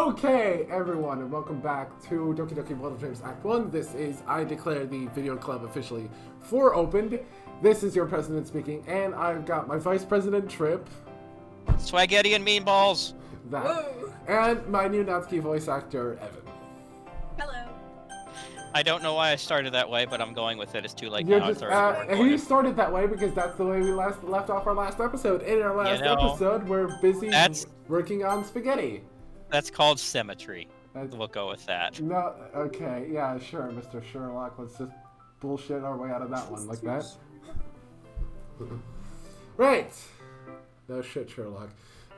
Okay, everyone, and welcome back to Doki Doki World of Dreams Act 1. This is, I declare the video club officially opened. This is your president speaking, and I've got my vice president, Trip. Spaghetti and meatballs. That. Whoa. And my new Natsuki voice actor, Evan. Hello. I don't know why I started that way, but I'm going with it. It's too late You're now. just, It's already he started that way because that's the way we left off our last episode. In our last episode, we're busy working on spaghetti. That's called symmetry. We'll go with that. No, okay, yeah, sure, Mr. Sherlock. Let's just bullshit our way out of that one like that. Right. No shit, Sherlock.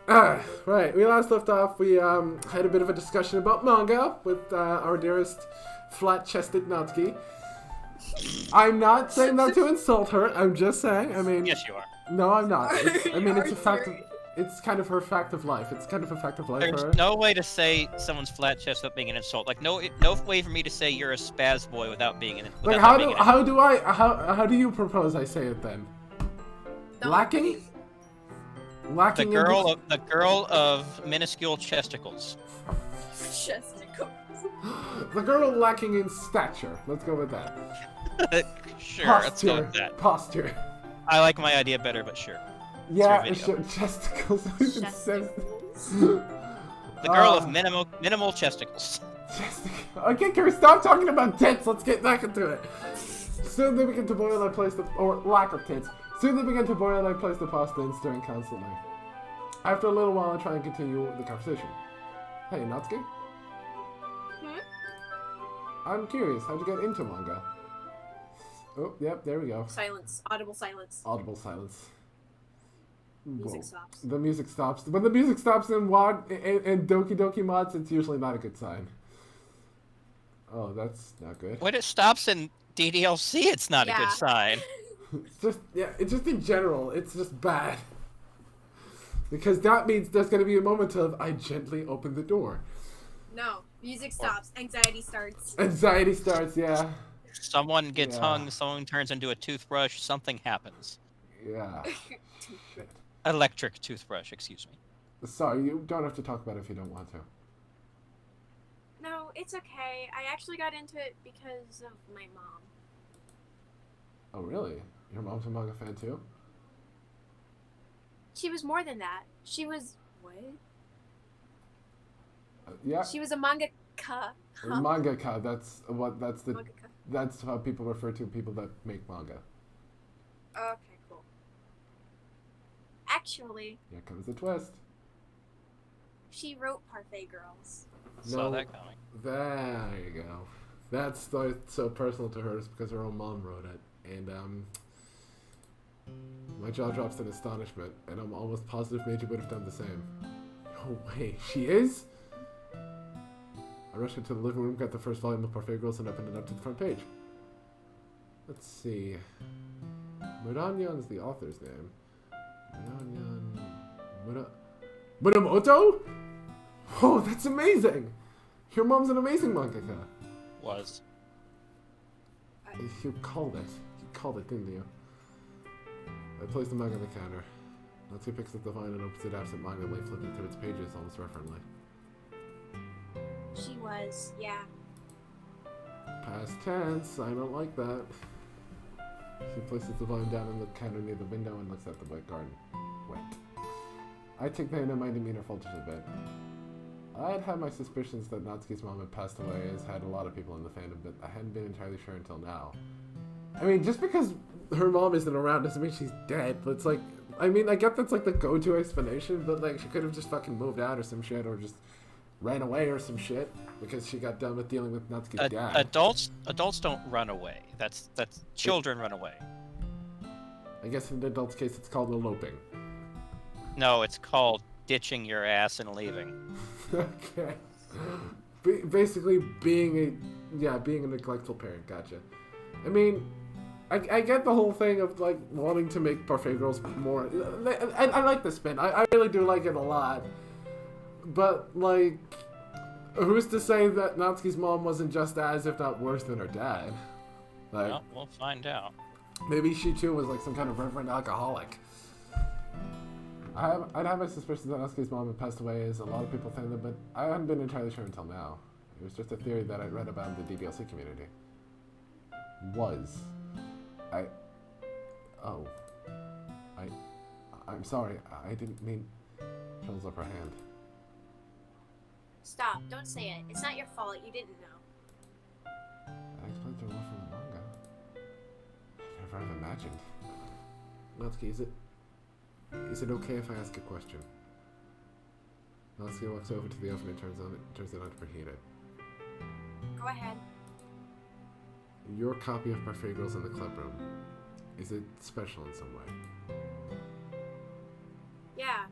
Right, we last left off. We had a bit of a discussion about manga with our dearest flat-chested Natsuki. I'm not saying that to insult her. I'm just saying. I mean, Yes, you are. no, I'm not. It's a fact. It's kind of her fact of life. It's kind of a fact of life. There's for her. no way to say someone's flat chest without being an insult. Like no way for me to say you're a spaz boy without being an insult. Like how do you propose I say it then? Lacking The girl of minuscule chesticles. Chesticles. The girl lacking in stature. Let's go with that. Sure, Posture. let's go with that. Posture. I like my idea better, but sure. Yeah, It's your video. chesticles. The girl of minimal chesticles. Okay, Kira, stop talking about tits. Let's get back into it. Soon they begin to boil. I place the lack of tits. Soon they begin to boil. I place the pasta and stirring constantly. After a little while, I try and continue the conversation. Hey, Natsuki. I'm curious. How'd you get into manga? Oh, yep, there we go. Silence. Audible silence. Audible silence. Music stops. The music stops. When the music stops in Doki Doki mods, it's usually not a good sign. Oh, that's not good. When it stops in DDLC, it's not a good sign. It's just in general, it's just bad. Because that means there's going to be a moment of, I gently open the door. No. Music stops. Anxiety starts. Anxiety starts, yeah. Someone gets hung, someone turns into a toothbrush, something happens. Yeah. Shit. Electric toothbrush, excuse me. Sorry, you don't have to talk about it if you don't want to. No, it's okay. I actually got into it because of my mom. Oh, really? Your mom's a manga fan too? She was more than that. She was... What? Yeah. She was a mangaka. Mangaka, that's Mangaka. that's how people refer to people that make manga. Okay, cool. Actually... Here comes the twist. She wrote Parfait Girls. Saw that coming. There you go. That's so personal to her is because her own mom wrote it. And, my jaw drops in astonishment, and I'm almost positive Meiji would have done the same. No way, she is? I rushed into the living room, got the first volume of Parfait Girls, and opened it up to the front page. Let's see. Muranyan's the author's name. Muramoto? Oh, that's amazing! Your mom's an amazing mangaka. Was. You called it. You called it, didn't you? I placed the manga on the counter. Natsuki picks up the vine and opens it absent-mindedly, flipping through its pages almost reverently. She was, yeah. Past tense, I don't like that. She places the volume down on the counter near the window and looks at the wet garden. Wet. I take pain and my demeanor falters a bit. I had had my suspicions that Natsuki's mom had passed away, as had a lot of people in the fandom, but I hadn't been entirely sure until now. I mean, just because her mom isn't around doesn't mean she's dead, but it's like, I mean, I get that's like the go-to explanation, but like, she could have just fucking moved out or some shit, or just ran away or some shit, because she got done with dealing with Natsuki's dad. Adults don't run away. That's children run away. I guess in an adult's case, it's called eloping. No, it's called ditching your ass and leaving. Okay. Basically, being a neglectful parent. Gotcha. I mean, I get the whole thing of like wanting to make Parfait Girls more. I like the spin. I really do like it a lot. But like, who's to say that Natsuki's mom wasn't just as, if not worse, than her dad? Like, Well, we'll find out. maybe she too was like some kind of reverend alcoholic. I'd have my suspicions that Natsuki's mom had passed away, as a lot of people think that, but I hadn't been entirely sure until now. It was just a theory that I'd read about in the DBLC community. I'm sorry, I didn't mean... She holds up her hand. Stop, don't say it. It's not your fault, you didn't know. That explains her love for the manga. I never have imagined. Natsuki, is it okay if I ask a question? Natsuki walks over to the oven and turns it on to preheat it. Go ahead. Your copy of Parfait Girls in the club room, is it special in some way? Yeah.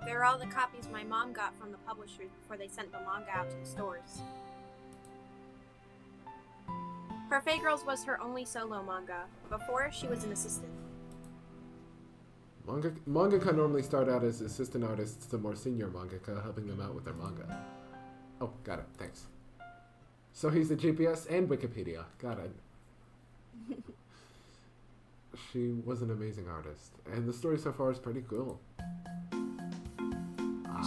They're all the copies my mom got from the publishers before they sent the manga out to the stores. Parfait Girls was her only solo manga. Before, she was an assistant. Mangaka normally start out as assistant artists to more senior mangaka, helping them out with their manga. Oh, got it. Thanks. So he's the GPS and Wikipedia. Got it. She was an amazing artist, and the story so far is pretty cool.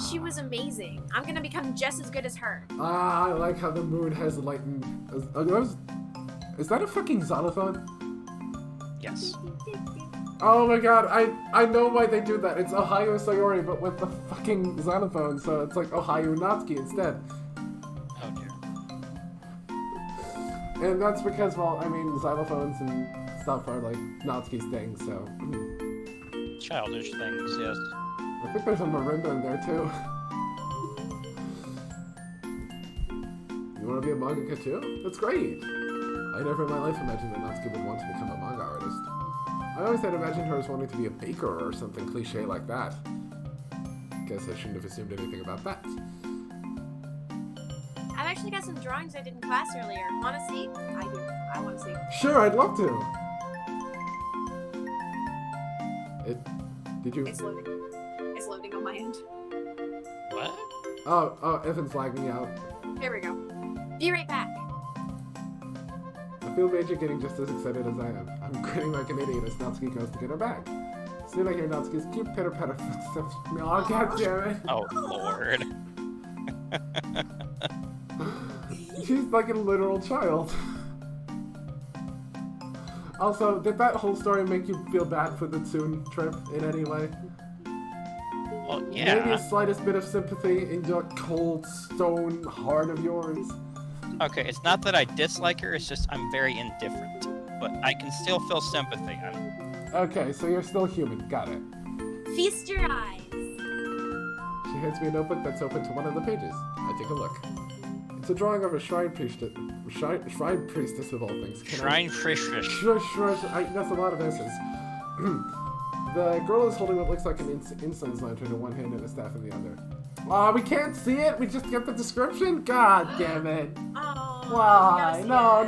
She was amazing. I'm gonna become just as good as her. I like how the moon has lightened. Is that a fucking xylophone? Yes. Oh my god, I know why they do that. It's Ohio Sayori, but with the fucking xylophone, so it's like Ohio Natsuki instead. Oh dear. And that's because, well, I mean, xylophones and stuff are like Natsuki's thing, so... Childish things, yes. I think there's a marimba in there, too. You want to be a mangaka, too? That's great! I never in my life imagined that Natsuki would want to become a manga artist. I always had imagined her as wanting to be a baker or something cliche like that. Guess I shouldn't have assumed anything about that. I've actually got some drawings I did in class earlier. Wanna see? I do. I wanna see. Sure, I'd love to! Did you... It's loading. It's loading on my end. What? Oh, Evan's lagging out. Here we go. Be right back. I feel Major getting just as excited as I am. I'm grinning like an idiot as Natsuki goes to get her bag. Soon I hear Natsuki's cute pitter-patter footsteps. Oh, god damn it! Oh, Lord. She's like a literal child. Also, did that whole story make you feel bad for the Tsun trip in any way? Well, yeah. Maybe a slightest bit of sympathy in your cold stone heart of yours? Okay, it's not that I dislike her, it's just I'm very indifferent. But I can still feel sympathy. Okay, so you're still human. Got it. Feast your eyes. She hands me a notebook that's open to one of the pages. I take a look. It's a drawing of a shrine priestess of all things. Shrine priestess. Sure. That's a lot of S's. The girl is holding what looks like an incense lantern in one hand and a staff in the other. Aw, we can't see it? We just get the description? God damn it. Oh. Why? No.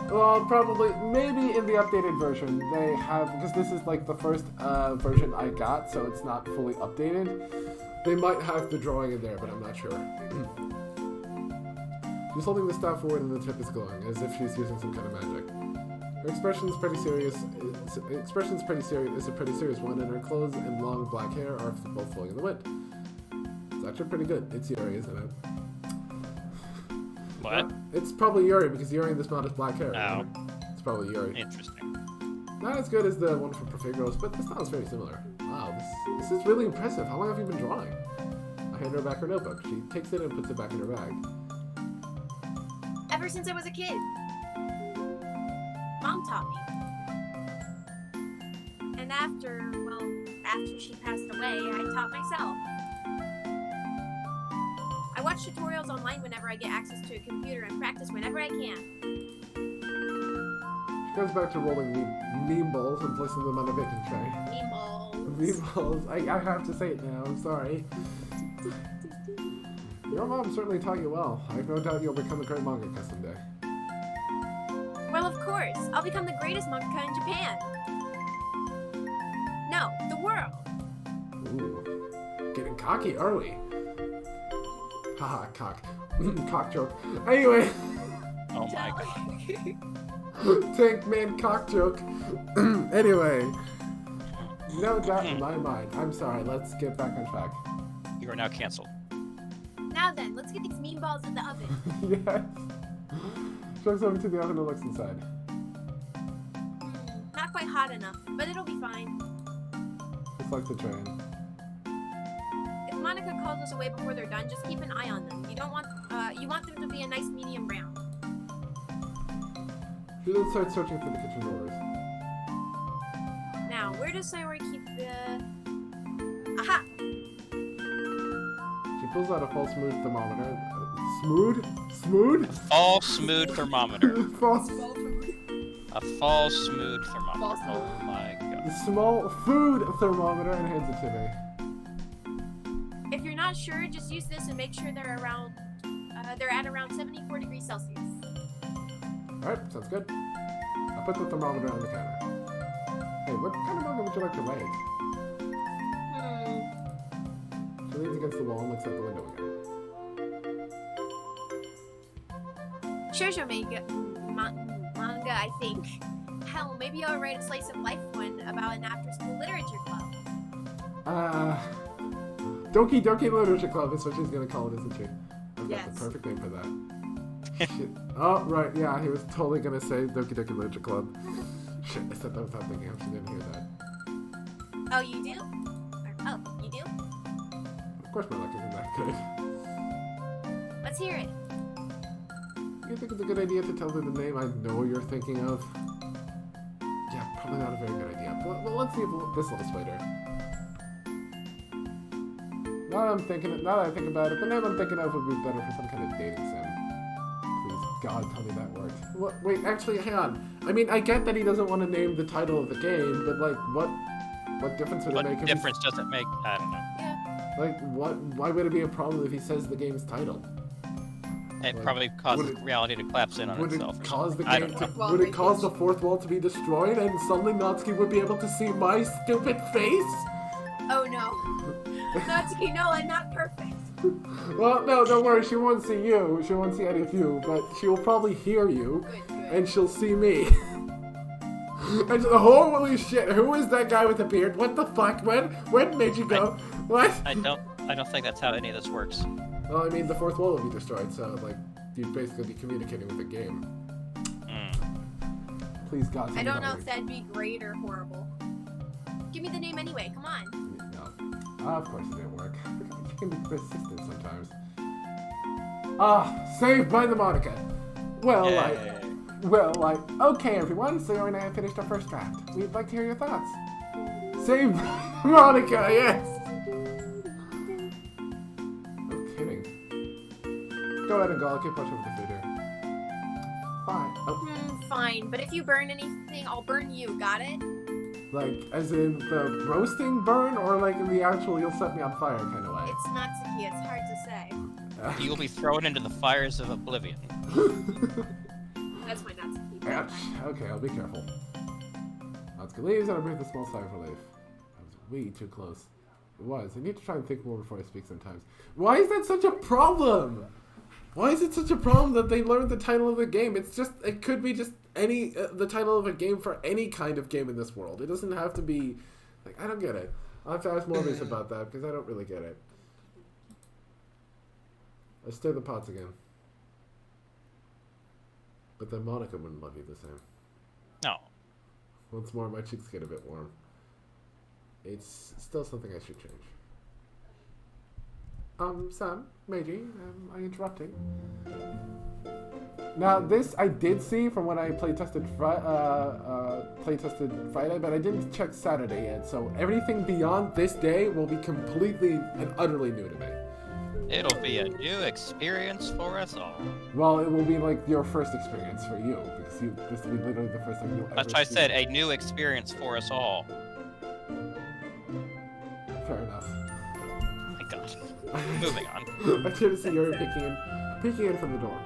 Well, probably, maybe in the updated version, they have, because this is like the first version I got, so it's not fully updated. They might have the drawing in there, but I'm not sure. She's holding the staff forward and the tip is glowing, as if she's using some kind of magic. Her expression's pretty serious. It's a pretty serious one, and her clothes and long black hair are both flowing in the wind. It's actually pretty good. It's Yuri, isn't it? What? It's probably Yuri, because Yuri in this mod has black hair. Oh. Right? It's probably Yuri. Interesting. Not as good as the one from Parfait Girls, but the style is very similar. Wow, this is really impressive. How long have you been drawing? I hand her back her notebook. She takes it and puts it back in her bag. Ever since I was a kid. Mom taught me. And after she passed away, I taught myself. I watch tutorials online whenever I get access to a computer and practice whenever I can. She goes back to rolling meme balls and placing them on a baking tray. Meme balls. Meme balls. I have to say it now. I'm sorry. Your mom certainly taught you well. I have no doubt you'll become a great mangaka someday. Well, of course. I'll become the greatest mangaka in Japan. No, the world. Ooh. Getting cocky, are we? Haha, cock. Cock joke. Anyway. Oh my god. Tank man cock joke. Anyway. No doubt in my mind. I'm sorry. Let's get back on track. You are now canceled. Now then, let's get these meatballs in the oven. Yes. Chucks over to the oven and looks inside. Not quite hot enough, but it'll be fine. Just like the train. If Monika calls us away before they're done, just keep an eye on them. You want them to be a nice medium brown. She then starts searching for the kitchen doors. Now, where does Sayori keep the... Aha! She pulls out a false smooth thermometer. Smooth? False smooth thermometer. False. A false smooth thermometer. False. Oh my god. The small food thermometer and hands it to me. If you're not sure, just use this and make sure they're at around 74 degrees Celsius. Alright, sounds good. I put the thermometer on the counter. Hey, what kind of manga would you like to write? She leans against the wall and looks out the window again. Shoujo manga, I think. Hell, maybe I'll write a slice of life one about an after-school literature club. Doki Doki Literature Club is what she's gonna call it, isn't she? I've got Yes. the perfect name for that. Shit. Oh, right, yeah, he was totally gonna say Doki Doki Literature Club. Shit, I said that without thinking. I actually didn't hear that. Oh, you do? Oh, you do? Of course my luck isn't that good. Let's hear it. You think it's a good idea to tell her the name I know you're thinking of? Yeah, probably not a very good idea. But well, let's see if this will sway her. Now that I think about it, the name I'm thinking of would be better for some kind of dating sim. Please, God, tell me that worked. What? Wait, actually, hang on. I mean, I get that he doesn't want to name the title of the game, but like, what difference would it make? What difference does it make? I don't know. Yeah. Like, why would it be a problem if he says the game's title? It Like, probably causes would it- reality to collapse in on Would itself. it or cause the something. I game don't to, know. would it cause the fourth wall to be destroyed and suddenly Natsuki would be able to see my stupid face? Oh no. Natsuki, no, I'm not perfect. Well, no, don't worry, she won't see you, she won't see any of you, but she will probably hear you, Good. and she'll see me. And she'll, holy shit, who is that guy with the beard? What the fuck? When made you go? What? I don't think that's how any of this works. Well, I mean, the fourth wall will be destroyed, so, like, you'd basically be communicating with the game. Please, God, tell I me don't that know works. if that'd be great or horrible. Give me the name anyway, come on. No. Of course it didn't work. She can be persistent sometimes. Ah, saved by the Monika. Okay everyone, Sayori and I have finished our first draft. We'd like to hear your thoughts. Saved by Monika, yes! No kidding. Go ahead and go, I'll keep watching with the food here. Fine. Oh, Fine, but if you burn anything, I'll burn you, got it? like, as in the roasting burn, or like in the actual you'll set me on fire kind of way? It's Natsuki, it's hard to say. You will be thrown into the fires of oblivion. That's my Natsuki. Ouch. Okay, I'll be careful. Natsuki leaves and I breathe a small sigh of relief. I was way too close. It was. I need to try and think more before I speak sometimes. Why is that such a problem? Why is it such a problem that they learned the title of the game? It could be just any, the title of a game for any kind of game in this world. It doesn't have to be, like, I don't get it. I'll have to ask Morbius about that because I don't really get it. I stir the pots again. But then Monika wouldn't love you the same. No. Once more, my cheeks get a bit warm. It's still something I should change. Sam, Meiji, am I interrupting? Now, this I did see from when I playtested Friday, but I didn't check Saturday yet, so everything beyond this day will be completely and utterly new to me. It'll be a new experience for us all. Well, it will be like your first experience for you, because this will be literally the first time you'll ever That's why I see said it. a new experience for us all. Fair enough. Oh my god. Moving on. I should have seen Yuri peeking in from the door.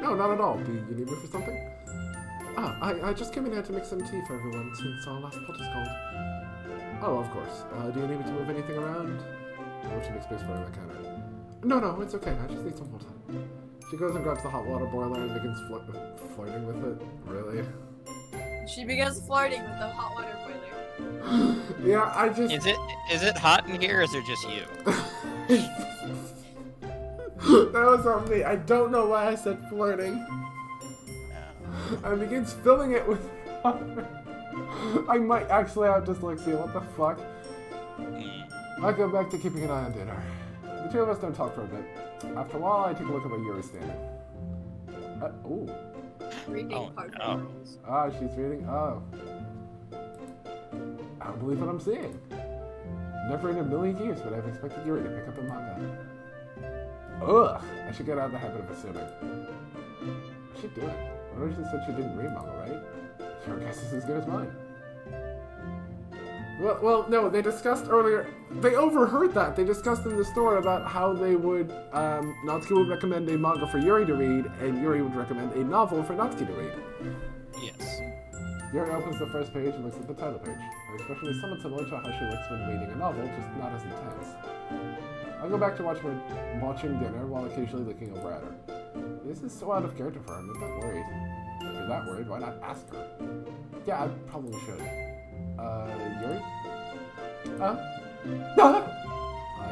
No, not at all. Do you need me for something? I just came in here to make some tea for everyone since our last pot is cold. Oh, of course. Do you need me to move anything around? Or to make space for it on the counter? No, it's okay. I just need some water. She goes and grabs the hot water boiler and begins flirting with it. Really? She begins flirting with the hot water boiler. Yeah, I just... Is it hot in here, or is it just you? That was on me. I don't know why I said flirting. I begins filling it with water. I might actually have dyslexia. What the fuck? I go back to keeping an eye on dinner. The two of us don't talk for a bit. After a while, I take a look at where Yuri's standing. Ooh. Reading Parfait Girls. Ah, she's reading. Oh. I don't believe what I'm seeing. Never in a million years would I have expected Yuri to pick up a manga. Ugh! I should get out of the habit of assuming. What's she doing? I know she said she didn't read manga, right? Your guess is as good as mine. Well, no, they discussed earlier, they overheard that. They discussed in the store about how they would, Natsuki would recommend a manga for Yuri to read, and Yuri would recommend a novel for Natsuki to read. Yes. Yuri opens the first page and looks at the title page. Her expression is somewhat similar to how she looks when reading a novel, just not as intense. I go back to watching dinner while occasionally looking over at her. This is so out of character for her, I'm a bit worried. If you're that worried, why not ask her? Yeah, I probably should. Yuri? I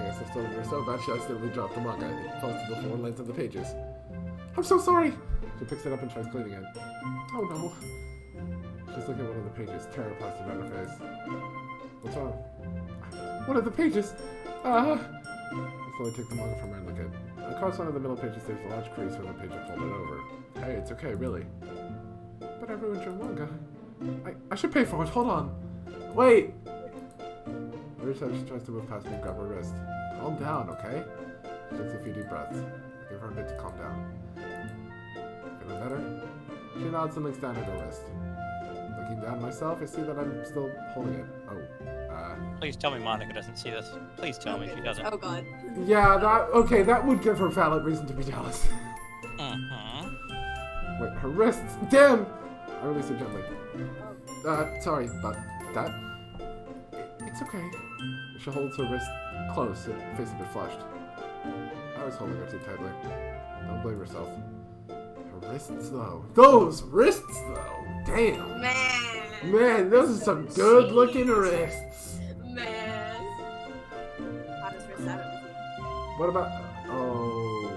guess I stole her so bad she accidentally dropped the manga. It falls to the floor and lands on the pages. I'm so sorry! She picks it up and tries cleaning it. Oh no. She's looking at one of the pages, terror plastered on her face. What's wrong? One of the pages! So I take the manga from her and look at it. Across one of the middle pages there's a large crease where the page is folded over. Hey, it's okay, really. But I ruined your manga. I should pay for it, hold on. Wait! Every time she tries to move past me and grab her wrist. Calm down, okay? She takes a few deep breaths. I give her a bit to calm down. Feeling better? She nods and looks down at her wrist. Looking down myself, I see that I'm still holding it. Please tell me Monika doesn't see this. Please tell me she doesn't. Oh god. Yeah, that would give her valid reason to be jealous. Wait, her wrists! Damn! I release her gently. Sorry about that. It's okay. She holds her wrist close, her face a bit flushed. I was holding her too tightly. Don't blame yourself. Her wrists, though. Those wrists, though! Damn! Man, those are some good-looking wrists! Man. Hottest wrist I've ever seen. What about... Oh...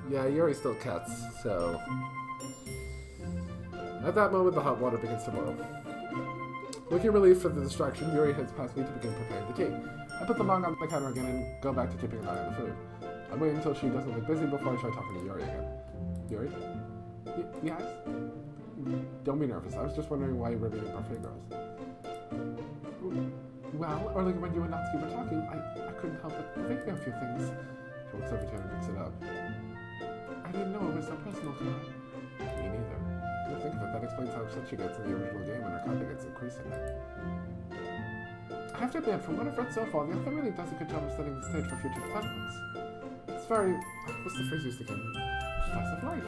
Yeah, Yuri still cuts, so... At that moment, the hot water begins to boil. Looking relieved for the distraction, Yuri heads past me to begin preparing the tea. I put the manga on the counter again and go back to keeping an eye on the food. I wait until she doesn't look busy before I try talking to Yuri again. Yuri? Yes? Don't be nervous. I was just wondering why you were reading Parfait Girls. Well, earlier when you and Natsuki were talking, I couldn't help but think of a few things. She looks over to him and picks it up. I didn't know it was so personal to her. Me neither. Come to think of it, that explains how upset she gets in the original game when her copy gets a crease in it. I have to admit, from what I've read so far, the author really does a good job of setting the stage for future developments. It's very... what's the phrase used again? Slice of life.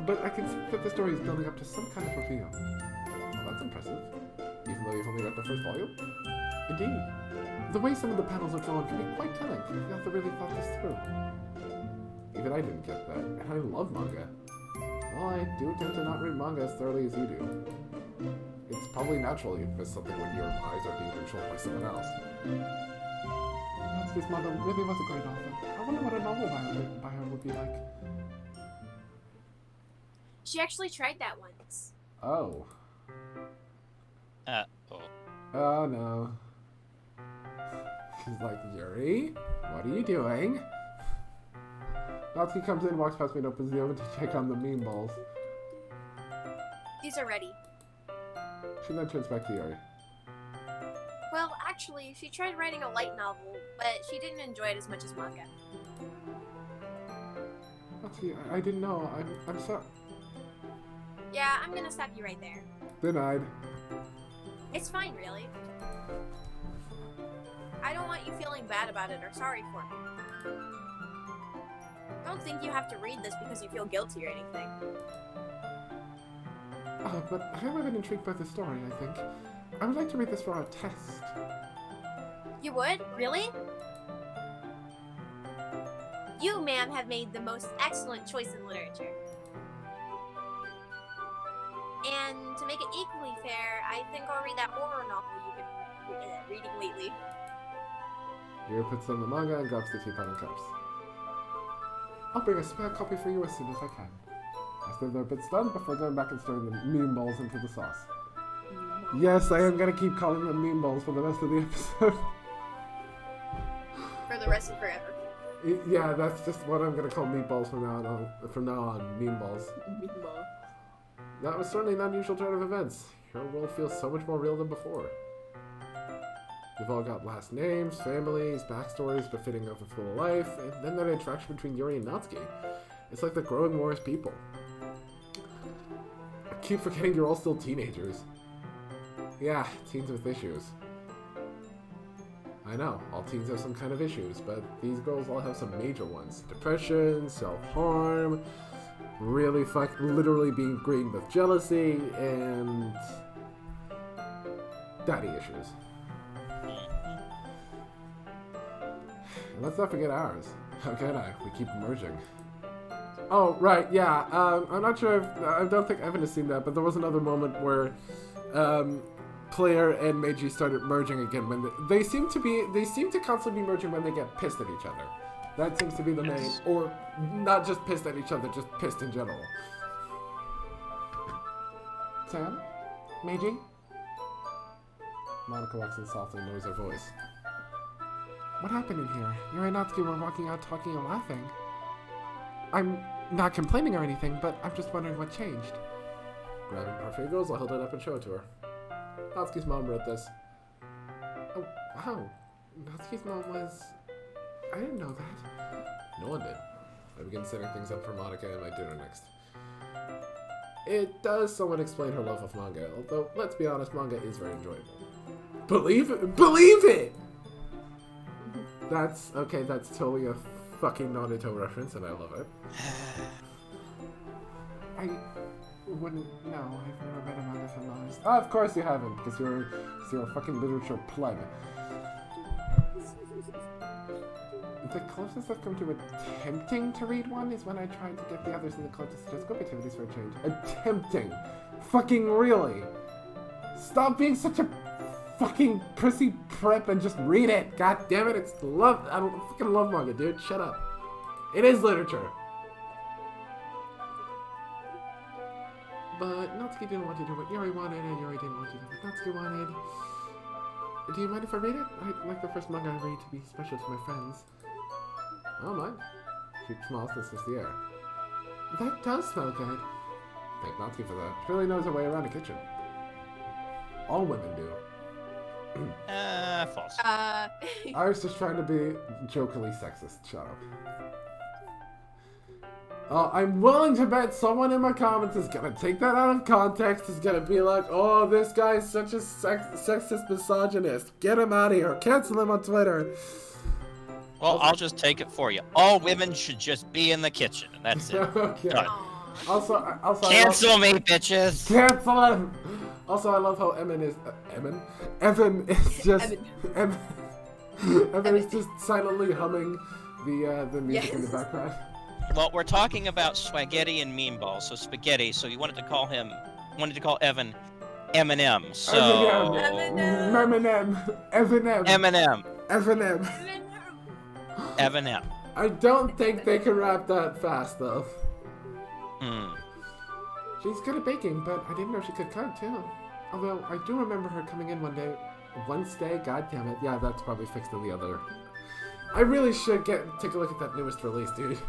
But I can see that the story is building up to some kind of reveal. Well, that's impressive. Even though you've only read the first volume? Indeed. The way some of the panels are drawn can be quite telling. The author really thought this through. Even I didn't get that, and I love manga. Well, I do tend to not read manga as thoroughly as you do. It's probably natural you'd miss something when your eyes are being controlled by someone else. Natsuki's mother really was a great author. I wonder what a novel written by her would be like. She actually tried that once. Oh. Oh. Oh no. She's like, Yuri, what are you doing? Natsuki comes in, walks past me, and opens the oven to check on the mean balls. These are ready. She then turns back to Yuri. Well, actually, she tried writing a light novel, but she didn't enjoy it as much as manga. Natsuki, I didn't know. I'm sorry. Yeah, I'm gonna stop you right there. Denied. It's fine, really. I don't want you feeling bad about it or sorry for me. Don't think you have to read this because you feel guilty or anything. But I have been intrigued by the story, I think. I would like to read this for our test. You would? Really? You, ma'am, have made the most excellent choice in literature. And to make it equally fair, I think I'll read that horror novel you've been reading lately. Yuri puts on the manga and grabs the teapot and cups. I'll bring a spare copy for you as soon as I can. I stay there a bit stunned before going back and stirring the meme balls into the sauce. Yes, I am gonna keep calling them meme balls for the rest of the episode. For the rest of forever. Yeah, that's just what I'm gonna call meatballs from now on. From now on, meme balls. Meatball. That was certainly an unusual turn of events. Your world feels so much more real than before. You've all got last names, families, backstories befitting of a full life, and then that interaction between Yuri and Natsuki. It's like they're growing more as people. I keep forgetting you're all still teenagers. Yeah, teens with issues. I know, all teens have some kind of issues, but these girls all have some major ones. Depression, self-harm, literally being green with jealousy, and daddy issues. And let's not forget ours. How can I? We keep merging. Oh, right, yeah, I'm not sure if, I don't think Evan has seen that, but there was another moment where, Player and Meiji started merging again when they seem to constantly be merging when they get pissed at each other. That seems to be the main, or not just pissed at each other, just pissed in general. Sam? Meiji? Monika walks in softly and lowers her voice. What happened in here? Yuri and Natsuki were walking out talking and laughing. I'm not complaining or anything, but I'm just wondering what changed. Grabbing Parfait Girls, I'll hold it up and show it to her. Natsuki's mom wrote this. Oh, wow. Natsuki's mom was... I didn't know that. No one did. I begin setting things up for Monika and my dinner next. It does somewhat explain her love of manga, although, let's be honest, manga is very enjoyable. Believe it! Believe it! That's totally a fucking Naruto reference, and I love it. I wouldn't know. I've never read a manga from honest. Oh, of course you haven't, because you're a fucking literature pleb. The closest I've come to attempting to read one is when I tried to get the others in the club to suggest group activities for a change. Attempting! Fucking really! Stop being such a fucking prissy prep and just read it! God damn it, it's love. I don't fucking love manga, dude. Shut up. It is literature. But Natsuki didn't want to do what Yuri wanted, and Yuri didn't want to do what Natsuki wanted. Do you mind if I read it? I'd like the first manga I read to be special to my friends. I don't mind. She smiles and sniffs the air. That does smell good. Thank Natsuki for that. She really knows her way around a kitchen. All women do. False. I was just trying to be jokingly sexist. Shut up. I'm willing to bet someone in my comments is gonna take that out of context, is gonna be like, oh, this guy's such a sexist misogynist. Get him out of here. Cancel him on Twitter. Well, I'll just take it for you. All women should just be in the kitchen, and that's it. Okay. Done. Also, Cancel me, bitches! Cancel him! Also, I love how Evan is just... Evan is just silently humming the music in the background. Well, we're talking about spaghetti and mean balls, so spaghetti, so you wanted to call Evan Eminem, so... Eminem. I don't think they can rap that fast, though. She's good at baking, but I didn't know she could cook, too. Although, I do remember her coming in one day, god damn it. Yeah, that's probably fixed in the other. I really should take a look at that newest release, dude.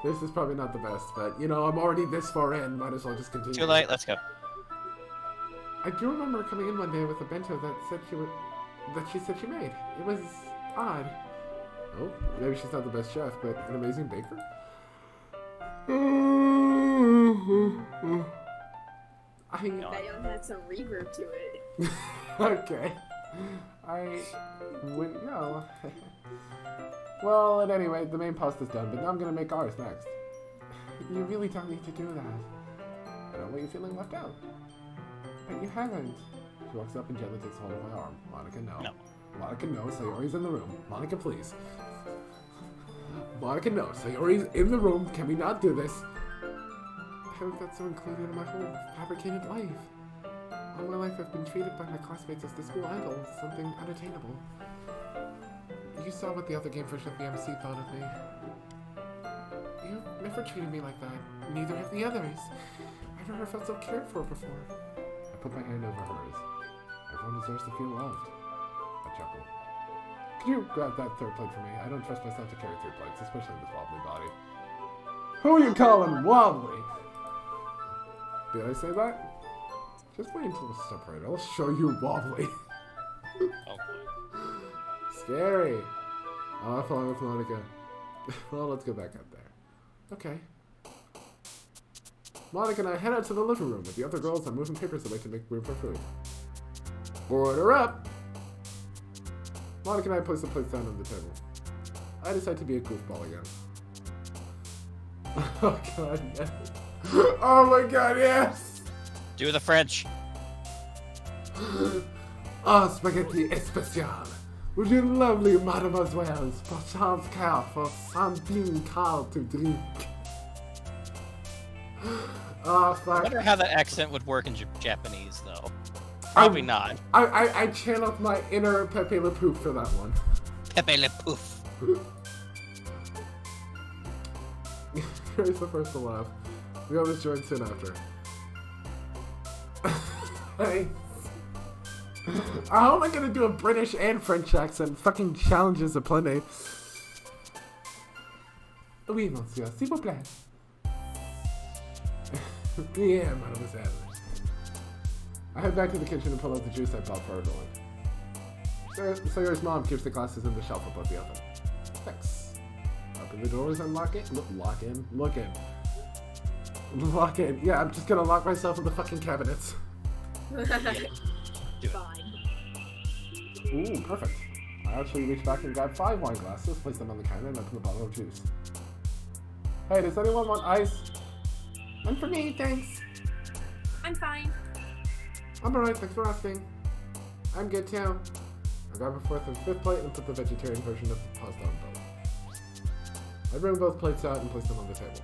This is probably not the best, but, you know, I'm already this far in, might as well just continue. Too late, let's go. I do remember her coming in one day with a bento that she said she made. It was odd. Oh, maybe she's not the best chef, but an amazing baker? That one had some reverb to it. Okay. I wouldn't know. Well, at any rate, the main pasta's done, but now I'm gonna make ours next. You really don't need to do that. I don't want you feeling left out. But you haven't. She walks up and gently takes hold of my arm. Monika, no. Monika, no. Sayori's in the room. Monika, please. Monika, no. Sayori's in the room. Can we not do this? How got so included in my whole fabricated life? All my life I've been treated by my classmates as the school idol, something unattainable. You saw what the other game version of the MC thought of me. You've never treated me like that. Neither have the others. I've never felt so cared for before. I put my hand over hers. Everyone deserves to feel loved. I chuckle. Could you grab that third plate for me? I don't trust myself to carry 3 plates, especially in this wobbly body. Who you calling wobbly? Did I say that? Just wait until we're separated. I'll show you wobbly. Oh boy. Scary. I'll follow with Monika. Well, let's go back up there. Okay. Monika and I head out to the living room. With the other girls, I'm moving papers away to make room for food. Order up! Monika and I place the plates down on the table. I decide to be a goofball again. Oh god, yes. Oh my god, yes! Do the French. Ah, spaghetti especial. Would you lovely mademoiselles, for chance car for something cold to drink? Oh, I fuck. wonder how that accent would work in Japanese, though. Probably not. I channeled my inner Pepe Le Pew for that one. Pepe Le Poof. Here's the first to laugh. We always join soon after. Hey. How am I gonna do a British and French accent? Fucking challenges aplenty. Oui, monsieur, s'il vous plaît. Yeah, mademoiselle. I head back to the kitchen and pull out the juice I bought for our going. Sayori's mom keeps the glasses in the shelf above the oven. Thanks. Open the doors and lock it. Lock in. Look in. Lock in. Yeah, I'm just gonna lock myself in the fucking cabinets. Do it. Fine. Ooh, perfect. I actually reach back and grab 5 wine glasses, place them on the counter, and open the bottle of juice. Hey, does anyone want ice? One for me, thanks. I'm fine. I'm alright, thanks for asking. I'm good too. I grab a 4th and 5th plate and put the vegetarian version of the pasta on both. I bring both plates out and place them on the table.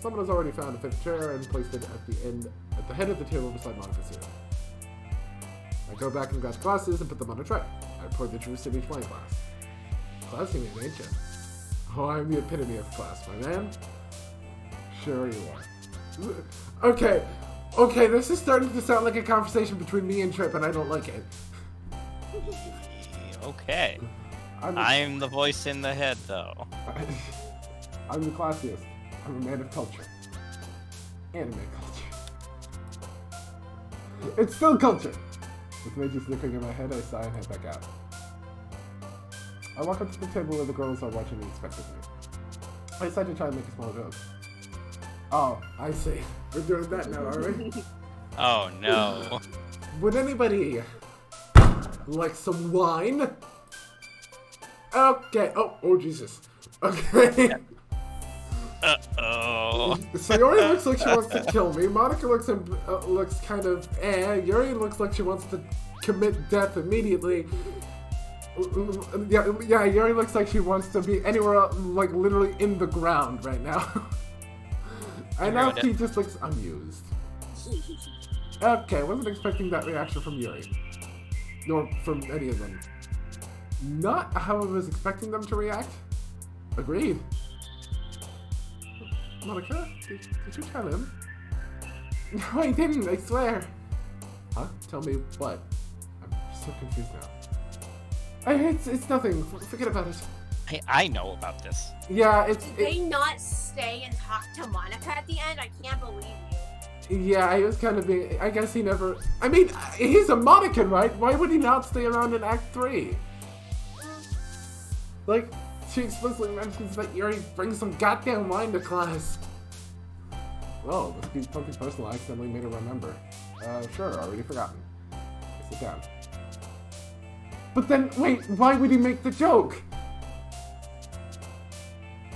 Someone has already found a 5th chair and placed it at the head of the table beside Monika's cereal. I go back and grab glasses and put them on a tray. I pour the juice in each wine glass. Classy man, ain't you? Oh, I'm the epitome of class, my man. Sure you are. Okay, this is starting to sound like a conversation between me and Trip, and I don't like it. Okay. I'm the voice in the head, though. I'm the classiest. I'm a man of culture. Anime culture. It's still culture! With Meiji snickering in my head, I sigh and head back out. I walk up to the table where the girls are watching me expectantly. I decide to try and make a small joke. Oh, I see. We're doing that now, are we? Oh no. Would anybody like some wine? Okay. Oh Jesus. Okay. Uh-oh. Sayori looks like she wants to kill me. Monika looks kind of Yuri looks like she wants to commit death immediately. Yeah, Yuri looks like she wants to be anywhere else, like literally in the ground right now. And now he just looks amused. Okay, wasn't expecting that reaction from Yuri. Nor from any of them. Not how I was expecting them to react. Agreed. Monika, did you tell him? No, I didn't, I swear. Huh? Tell me what? I'm so confused now. It's nothing. Forget about it. I know about this. Yeah, Did they not stay and talk to Monika at the end? I can't believe you. Yeah, he was kind of being... I guess he never... I mean, he's a Monican, right? Why would he not stay around in Act 3? Like, she explicitly mentions that Yuri brings some goddamn wine to class. Whoa, must be something personal I accidentally made her remember. Sure, already forgotten. Sit down. But then, wait, why would he make the joke?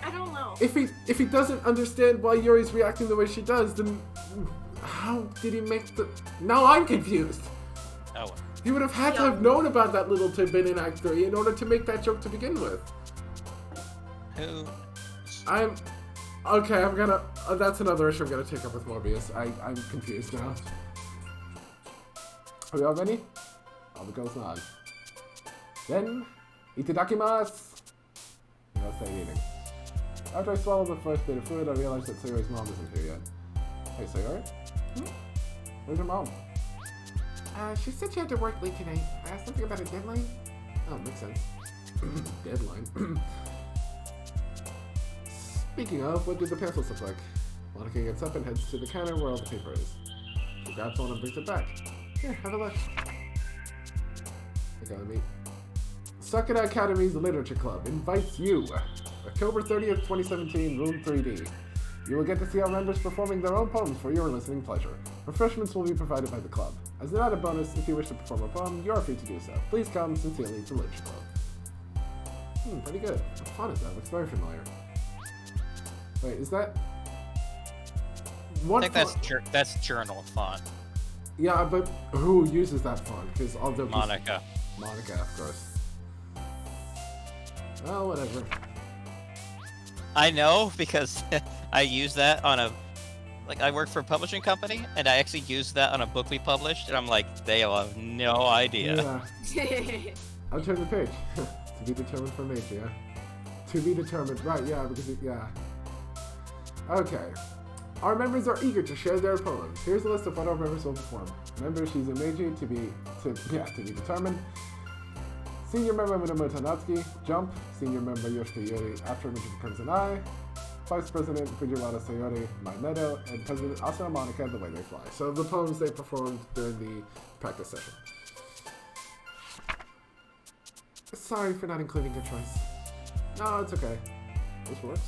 I don't know. If he doesn't understand why Yuri's reacting the way she does, then how did he make the... Now I'm confused. Oh well. He would have had to have known about that little tidbit in Act 3 in order to make that joke to begin with. Who? Okay, I'm gonna. That's another issue I'm gonna take up with Morbius. I'm confused now. Are we all ready? All the girls nod. Then, itadakimasu! I'll start eating. After I swallow the first bit of food, I realize that Sayori's mom isn't here yet. Hey, Sayori? Where's your mom? She said she had to work late tonight. Something about a deadline? Oh, makes sense. Deadline. Speaking of, what do the pamphlets look like? Monika gets up and heads to the counter where all the paper is. She grabs one and brings it back. Here, have a look. Okay, let me... Sakura Academy's Literature Club invites you. October 30th, 2017, Room 3D. You will get to see our members performing their own poems for your listening pleasure. Refreshments will be provided by the club. As an added bonus, if you wish to perform a poem, you are free to do so. Please come sincerely to Literature Club. Pretty good. What font is that? Looks very familiar. Wait, is that... What I think that's journal font. Yeah, but who uses that font? Because all the... Monika. Monika, of course. Well, whatever. I know because I use that on a... Like, I work for a publishing company, and I actually used that on a book we published, and I'm like, they have no idea. Yeah. I'll turn the page. To be determined from nature, yeah? To be determined, right, yeah, because it, yeah. Okay. Our members are eager to share their poems. Here's a list of what our members will perform. Member Shizumeiji to be determined. Senior member Minamoto Natsuki, Jump. Senior member Yoshida Yuri, After Image of the Crimson Eye. Vice President Fujiwara Sayori, My Meadow. And President Asuna Monika, The Way They Fly. So the poems they performed during the practice session. Sorry for not including your choice. No, it's okay. This works.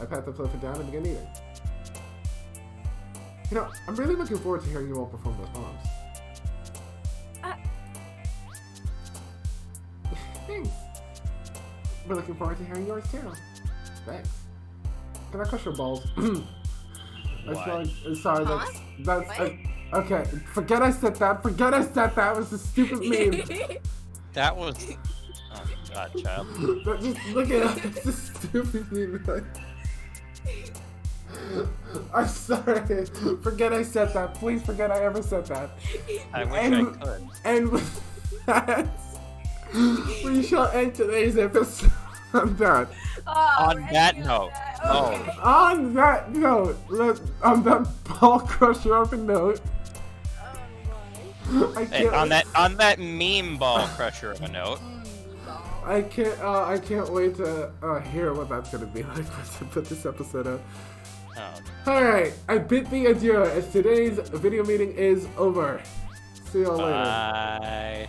I pat the pamphlet down and begin eating. You know, I'm really looking forward to hearing you all perform those poems. Thanks. We're looking forward to hearing yours too. Thanks. Can I crush your balls? Sorry, that's okay. Forget I said that. Forget I said that. It was a stupid meme. That was... Oh, God, child. Just look at it. It's a stupid meme. I'm sorry. Forget I said that. Please forget I ever said that. I wish I could. And with that, we shall end today's episode on that. On that note. Okay. On that note, on that ball crusher open note. Hey, on that meme ball crusher of a note. I can't wait to hear what that's gonna be like once I put this episode up. Oh. Alright, I bid thee adieu as today's video meeting is over. See you all later. Bye.